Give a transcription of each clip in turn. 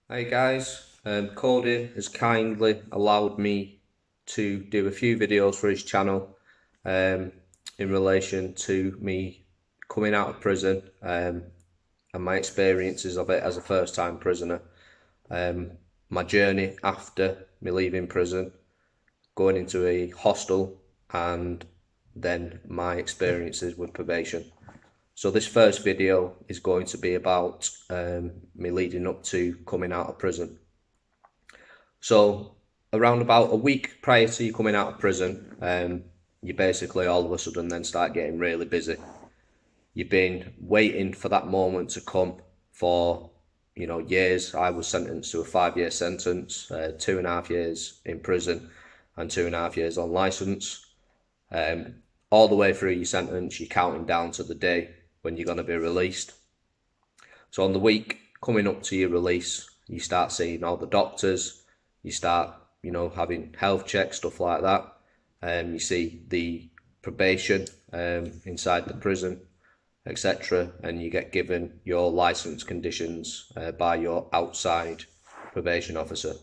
Hey guys, Cody has kindly allowed me to do a few videos for his channel um, in relation to me coming out of prison and my experiences of it as a first time prisoner, um, my journey after me leaving prison, going into a hostel, and then my experiences with probation. So this first video is going to be about me leading up to coming out of prison. So around about a week prior to you coming out of prison, you basically all of a sudden then start getting really busy. You've been waiting for that moment to come for, years. I was sentenced to a 5 year sentence, 2.5 years in prison and 2.5 years on licence. All the way through your sentence, you're counting down to the day when you're going to be released. So on the week coming up to your release, you start seeing all the doctors, you start, having health checks, stuff like that. You see the probation inside the prison, etc., and you get given your license conditions by your outside probation officer.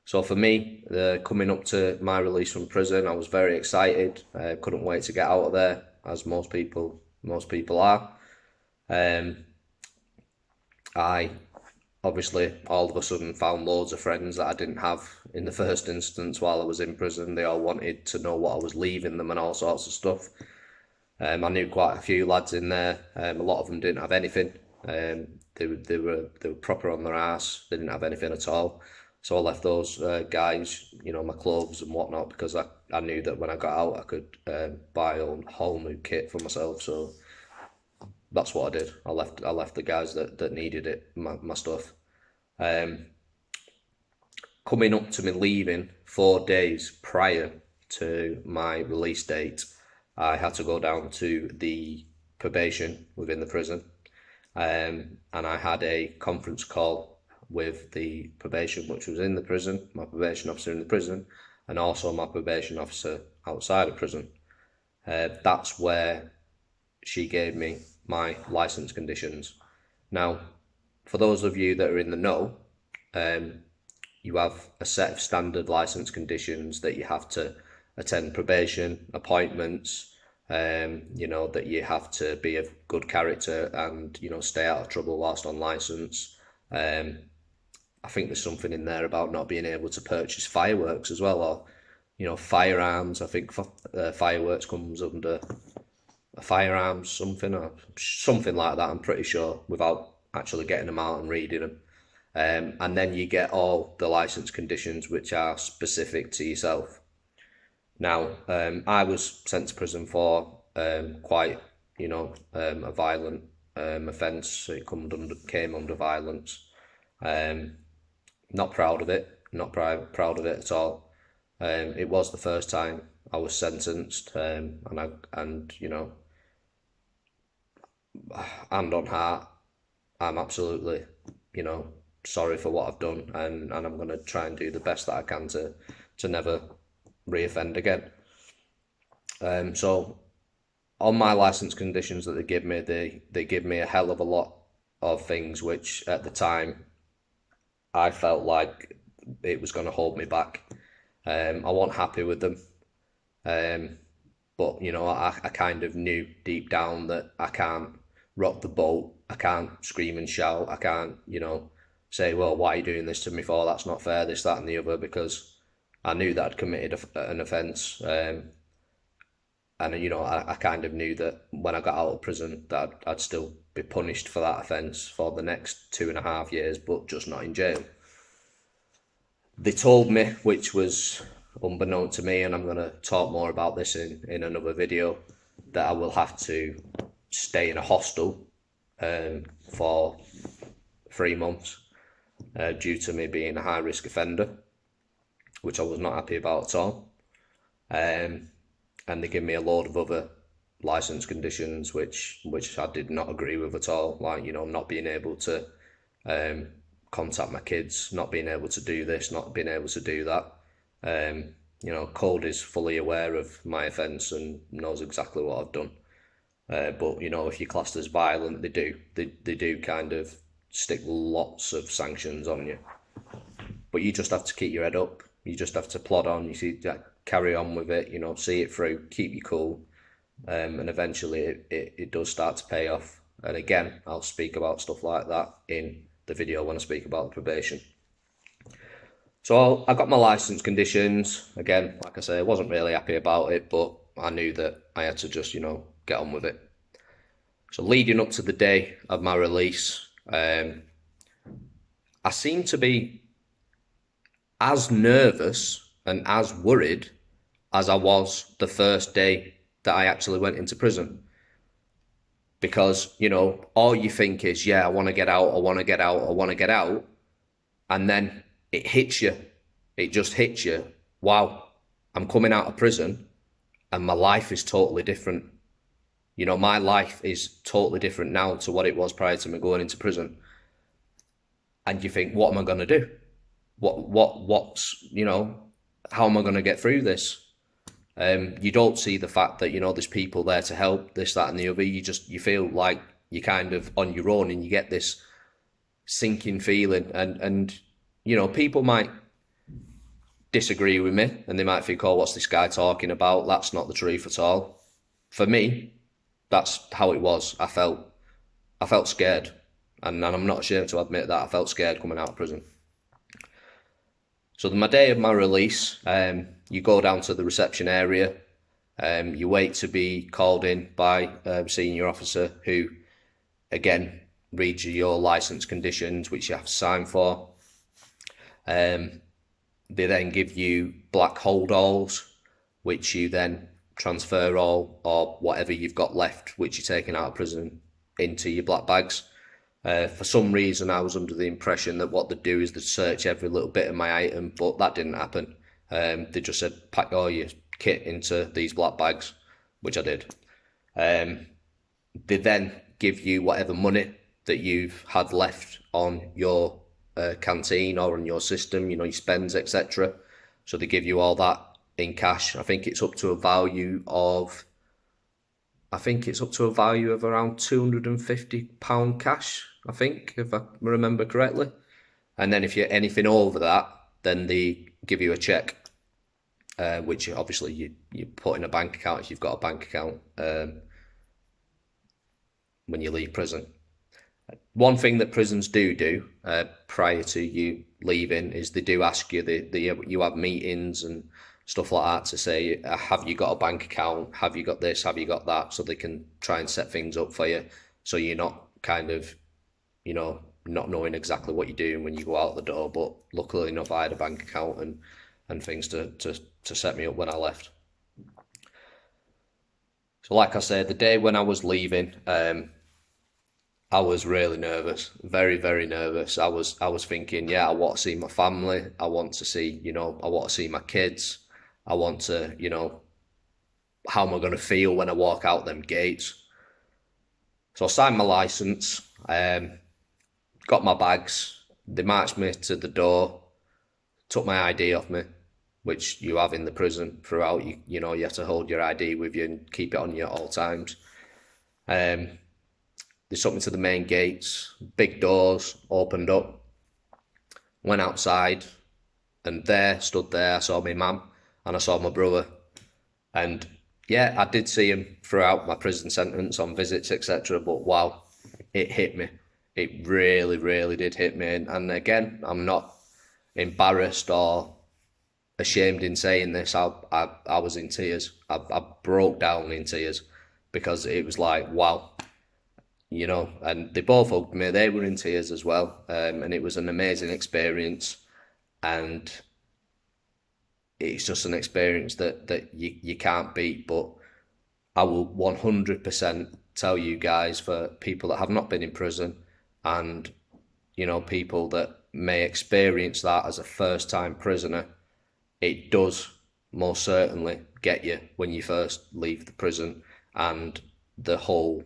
So for me, coming up to my release from prison, I was very excited. Couldn't wait to get out of there, as most people are. I obviously all of a sudden found loads of friends that I didn't have in the first instance while I was in prison. They all wanted to know what I was leaving them and all sorts of stuff. I knew quite a few lads in there. A lot of them didn't have anything. They were proper on their ass. They didn't have anything at all. So I left those guys, my clothes and whatnot, because I knew that when I got out I could buy a whole new kit for myself. So that's what I did. I left the guys that needed it, my stuff. Coming up to me leaving 4 days prior to my release date, I had to go down to the probation within the prison, and I had a conference call with the probation, which was in the prison, my probation officer in the prison, and also my probation officer outside of prison. That's where she gave me my license conditions. Now, for those of you that are in the know, you have a set of standard license conditions that you have to attend probation, appointments, that you have to be of good character and, stay out of trouble whilst on license. I think there's something in there about not being able to purchase fireworks as well, or, firearms. I think fireworks comes under firearms something or something like that, I'm pretty sure, without actually getting them out and reading them. And then you get all the license conditions which are specific to yourself. Now, I was sent to prison for quite, a violent offence. It came under violence. Not proud of it. Not proud of it at all. It was the first time I was sentenced, and hand on heart, I'm absolutely, sorry for what I've done, and I'm going to try and do the best that I can to never reoffend again. So on my license conditions that they give me, they give me a hell of a lot of things which at the time I felt like it was going to hold me back. I wasn't happy with them. But I kind of knew deep down that I can't rock the boat. I can't scream and shout. I can't, say, well, why are you doing this to me for? That's not fair, this, that, and the other, because I knew that I'd committed an offence. And, I kind of knew that when I got out of prison that I'd still be punished for that offence for the next 2.5 years, but just not in jail. They told me, which was unbeknown to me, and I'm going to talk more about this in another video, that I will have to stay in a hostel for 3 months due to me being a high risk offender, which I was not happy about at all. And they give me a load of other license conditions which I did not agree with at all, like not being able to contact my kids, not being able to do this, not being able to do that. Cody's fully aware of my offence and knows exactly what I've done. But if you're classed as violent, they do kind of stick lots of sanctions on you. But you just have to keep your head up. You just have to plod on. You see, carry on with it. You know, see it through. Keep you cool, and eventually it does start to pay off. And again, I'll speak about stuff like that in the video when I speak about the probation. So I got my license conditions. Again, like I say, I wasn't really happy about it, but I knew that I had to just, get on with it. So leading up to the day of my release, I seemed to be as nervous and as worried as I was the first day that I actually went into prison. Because, all you think is, yeah, I want to get out, I want to get out, I want to get out. And then it hits you. It just hits you. Wow, I'm coming out of prison and my life is totally different. My life is totally different now to what it was prior to me going into prison. And you think, what am I going to do? What's, how am I going to get through this? You don't see the fact that, there's people there to help, this, that, and the other. You feel like you're kind of on your own and you get this sinking feeling. And people might disagree with me and they might think, oh, what's this guy talking about? That's not the truth at all. For me, that's how it was. I felt scared. And I'm not ashamed to admit that I felt scared coming out of prison. So my day of my release, you go down to the reception area, you wait to be called in by a senior officer who, again, reads you your license conditions, which you have to sign for. They then give you black holdalls, which you then transfer all or whatever you've got left, which you're taking out of prison, into your black bags. For some reason, I was under the impression that what they'd do is they'd search every little bit of my item, but that didn't happen. They just said, pack all your kit into these black bags, which I did. They then give you whatever money that you've had left on your canteen or on your system, your spends, etc. So they give you all that in cash. I think it's up to a value of around £250 cash, I think, if I remember correctly. And then if you're anything over that, then they give you a check, which obviously you put in a bank account if you've got a bank account when you leave prison. One thing that prisons do prior to you leaving is they do ask you, you have meetings and stuff like that to say, have you got a bank account? Have you got this? Have you got that? So they can try and set things up for you. So you're not kind of, not knowing exactly what you're doing when you go out the door. But luckily enough, I had a bank account and things to set me up when I left. So like I said, the day when I was leaving, I was really nervous, very, very nervous. I was thinking, yeah, I want to see my family. I want to see, I want to see my kids. I want to, how am I going to feel when I walk out them gates? So I signed my license, got my bags. They marched me to the door, took my ID off me, which you have in the prison throughout. You have to hold your ID with you and keep it on you at all times. They took me to the main gates, big doors opened up, went outside, and stood there, I saw my mum and I saw my brother. And yeah, I did see him throughout my prison sentence on visits, etc. But wow, it hit me. It really, really did hit me. And again, I'm not embarrassed or ashamed in saying this. I was in tears. I broke down in tears because it was like, wow. And they both hugged me. They were in tears as well. And it was an amazing experience. And it's just an experience that you can't beat. But I will 100% tell you guys, for people that have not been in prison and, people that may experience that as a first-time prisoner, it does most certainly get you when you first leave the prison, and the whole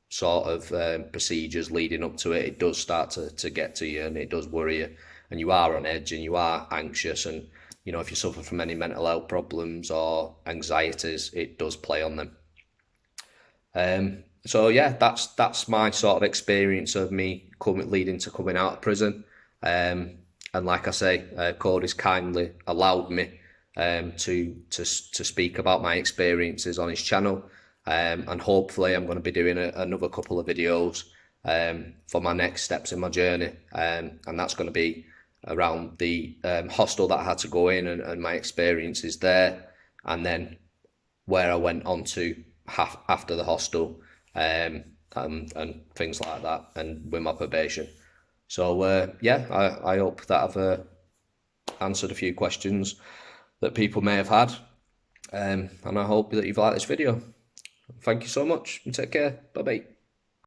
sort of procedures leading up to it, it does start to get to you, and it does worry you, and you are on edge and you are anxious, and if you suffer from any mental health problems or anxieties, it does play on them. So yeah, that's my sort of experience of me leading to coming out of prison. And like I say, Cody's kindly allowed me to speak about my experiences on his channel, and hopefully I'm going to be doing another couple of videos for my next steps in my journey, and that's going to be around the hostel that I had to go in and my experiences there, and then where I went on to after the hostel, and things like that, and with my probation. So yeah, I hope that I've answered a few questions that people may have had, and I hope that you've liked this video. Thank you so much, and take care. Bye bye.